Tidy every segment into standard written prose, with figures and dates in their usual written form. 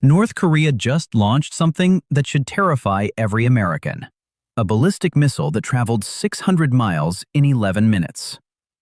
North Korea just launched something that should terrify every American. A ballistic missile that traveled 600 miles in 11 minutes.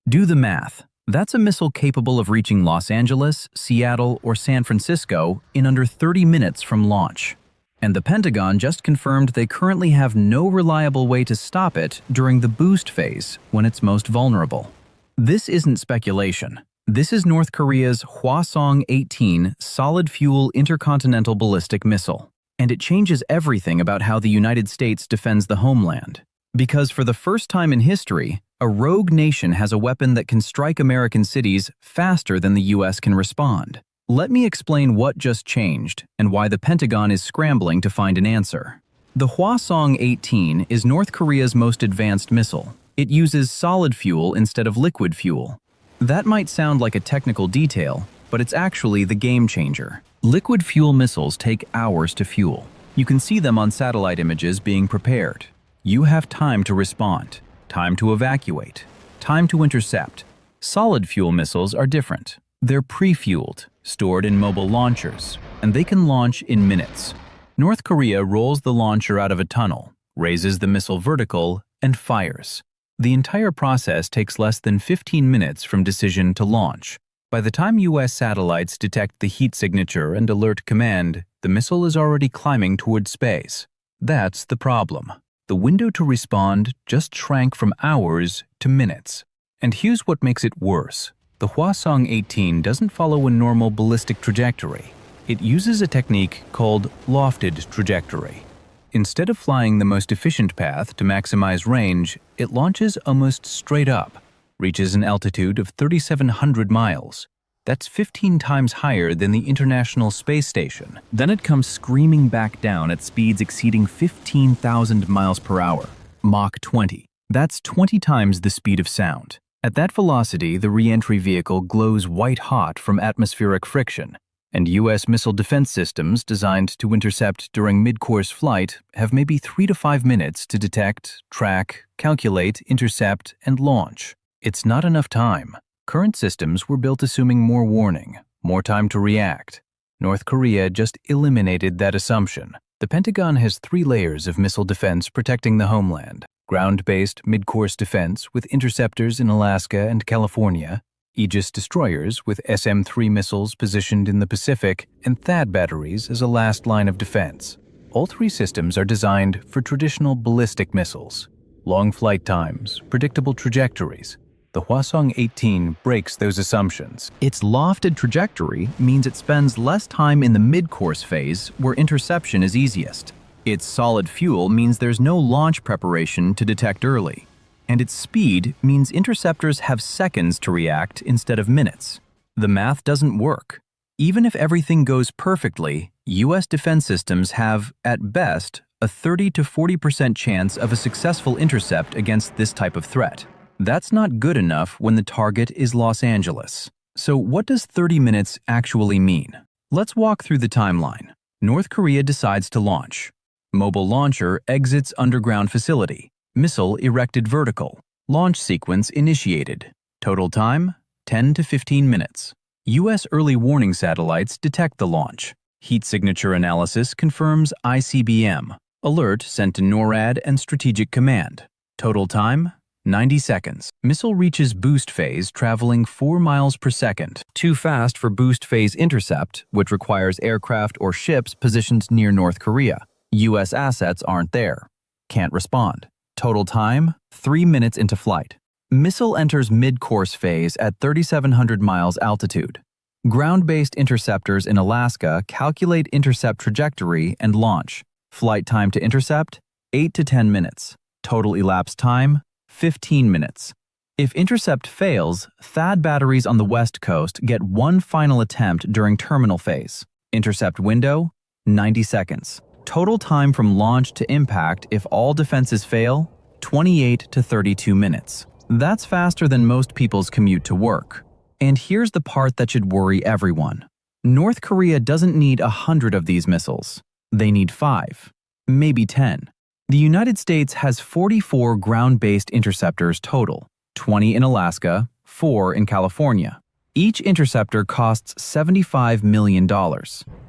Do the math. That's a missile capable of reaching Los Angeles, Seattle, or San Francisco in under 30 minutes from launch. And the Pentagon just confirmed they currently have no reliable way to stop it during the boost phase when it's most vulnerable. This isn't speculation. This is North Korea's Hwasong-18 solid-fuel intercontinental ballistic missile. And it changes everything about how the United States defends the homeland. Because for the first time in history, a rogue nation has a weapon that can strike American cities faster than the U.S. can respond. Let me explain what just changed and why the Pentagon is scrambling to find an answer. The Hwasong-18 is North Korea's most advanced missile. It uses solid fuel instead of liquid fuel. That might sound like a technical detail, but it's actually the game changer. Liquid fuel missiles take hours to fuel. You can see them on satellite images being prepared. You have time to respond, time to evacuate, time to intercept. Solid fuel missiles are different. They're pre-fueled, stored in mobile launchers, and they can launch in minutes. North Korea rolls the launcher out of a tunnel, raises the missile vertical, and fires. The entire process takes less than 15 minutes from decision to launch. By the time U.S. satellites detect the heat signature and alert command, the missile is already climbing towards space. That's the problem. The window to respond just shrank from hours to minutes. And here's what makes it worse. The Hwasong-18 doesn't follow a normal ballistic trajectory. It uses a technique called lofted trajectory. Instead of flying the most efficient path to maximize range, it launches almost straight up, reaches an altitude of 3,700 miles. That's 15 times higher than the International Space Station. Then it comes screaming back down at speeds exceeding 15,000 miles per hour, Mach 20. That's 20 times the speed of sound. At that velocity, the re-entry vehicle glows white-hot from atmospheric friction, and U.S. missile defense systems designed to intercept during mid-course flight have maybe 3 to 5 minutes to detect, track, calculate, intercept, and launch. It's not enough time. Current systems were built assuming more warning, more time to react. North Korea just eliminated that assumption. The Pentagon has 3 layers of missile defense protecting the homeland. Ground-based mid-course defense with interceptors in Alaska and California, Aegis destroyers with SM-3 missiles positioned in the Pacific, and THAAD batteries as a last line of defense. All 3 systems are designed for traditional ballistic missiles. Long flight times, predictable trajectories. The Hwasong-18 breaks those assumptions. Its lofted trajectory means it spends less time in the mid-course phase where interception is easiest. Its solid fuel means there's no launch preparation to detect early. And its speed means interceptors have seconds to react instead of minutes. The math doesn't work. Even if everything goes perfectly, U.S. defense systems have, at best, a 30 to 40% chance of a successful intercept against this type of threat. That's not good enough when the target is Los Angeles. So what does 30 minutes actually mean? Let's walk through the timeline. North Korea decides to launch. Mobile launcher exits underground facility. Missile erected vertical. Launch sequence initiated. Total time, 10 to 15 minutes. U.S. early warning satellites detect the launch. Heat signature analysis confirms ICBM. Alert sent to NORAD and Strategic Command. Total time, 90 seconds. Missile reaches boost phase traveling 4 miles per second. Too fast for boost phase intercept, which requires aircraft or ships positioned near North Korea. U.S. assets aren't there. Can't respond. Total time, 3 minutes into flight. Missile enters mid-course phase at 3,700 miles altitude. Ground-based interceptors in Alaska calculate intercept trajectory and launch. Flight time to intercept, 8 to 10 minutes. Total elapsed time, 15 minutes. If intercept fails, THAAD batteries on the West Coast get one final attempt during terminal phase. Intercept window, 90 seconds. Total time from launch to impact if all defenses fail, 28 to 32 minutes. That's faster than most people's commute to work. And here's the part that should worry everyone. North Korea doesn't need 100 of these missiles. They need 5, maybe 10. The United States has 44 ground-based interceptors total, 20 in Alaska, 4 in California. Each interceptor costs $75 million.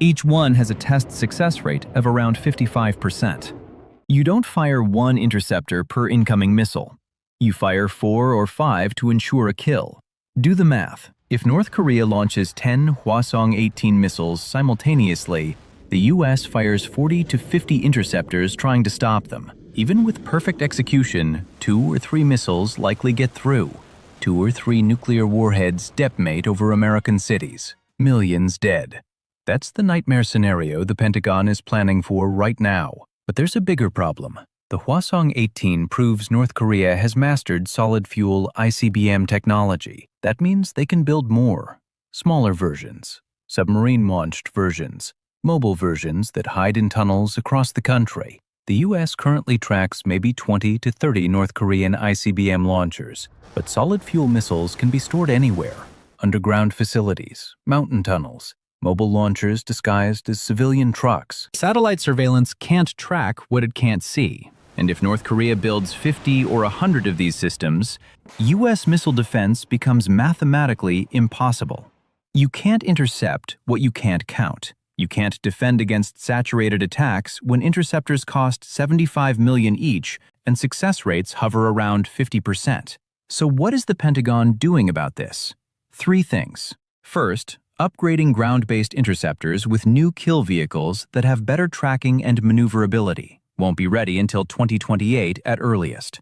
Each one has a test success rate of around 55%. You don't fire one interceptor per incoming missile. You fire 4 or 5 to ensure a kill. Do the math. If North Korea launches 10 Hwasong-18 missiles simultaneously, the US fires 40 to 50 interceptors trying to stop them. Even with perfect execution, 2 or 3 missiles likely get through. 2 or 3 nuclear warheads detonate over American cities. Millions dead. That's the nightmare scenario the Pentagon is planning for right now. But there's a bigger problem. The Hwasong-18 proves North Korea has mastered solid-fuel ICBM technology. That means they can build more. Smaller versions, submarine-launched versions, mobile versions that hide in tunnels across the country. The U.S. currently tracks maybe 20 to 30 North Korean ICBM launchers, but solid-fuel missiles can be stored anywhere. Underground facilities, mountain tunnels, mobile launchers disguised as civilian trucks. Satellite surveillance can't track what it can't see. And if North Korea builds 50 or 100 of these systems, U.S. missile defense becomes mathematically impossible. You can't intercept what you can't count. You can't defend against saturated attacks when interceptors cost $75 million each and success rates hover around 50%. So what is the Pentagon doing about this? 3 things. First, upgrading ground-based interceptors with new kill vehicles that have better tracking and maneuverability. Won't be ready until 2028 at earliest.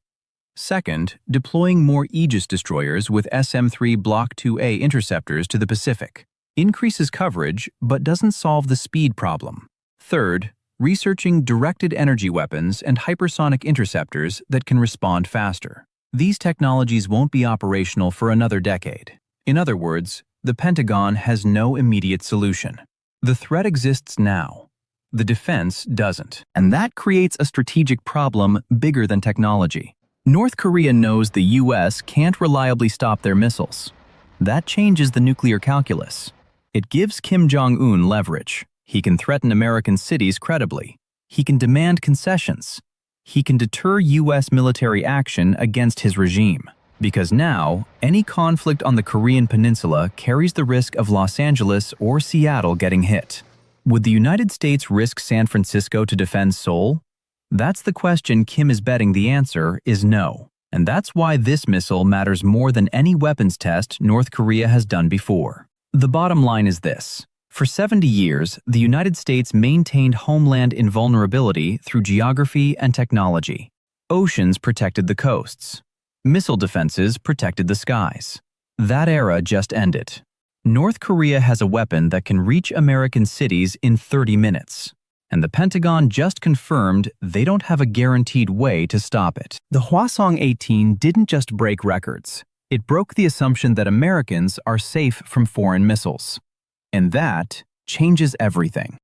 Second, deploying more Aegis destroyers with SM-3 Block 2A interceptors to the Pacific. Increases coverage, but doesn't solve the speed problem. Third, researching directed energy weapons and hypersonic interceptors that can respond faster. These technologies won't be operational for another decade. In other words, the Pentagon has no immediate solution. The threat exists now. The defense doesn't. And that creates a strategic problem bigger than technology. North Korea knows the U.S. can't reliably stop their missiles. That changes the nuclear calculus. It gives Kim Jong-un leverage. He can threaten American cities credibly. He can demand concessions. He can deter U.S. military action against his regime. Because now, any conflict on the Korean peninsula carries the risk of Los Angeles or Seattle getting hit. Would the United States risk San Francisco to defend Seoul? That's the question Kim is betting the answer is no. And that's why this missile matters more than any weapons test North Korea has done before. The bottom line is this. For 70 years, the United States maintained homeland invulnerability through geography and technology. Oceans protected the coasts. Missile defenses protected the skies. That era just ended. North Korea has a weapon that can reach American cities in 30 minutes. And the Pentagon just confirmed they don't have a guaranteed way to stop it. The Hwasong-18 didn't just break records. It broke the assumption that Americans are safe from foreign missiles. And that changes everything.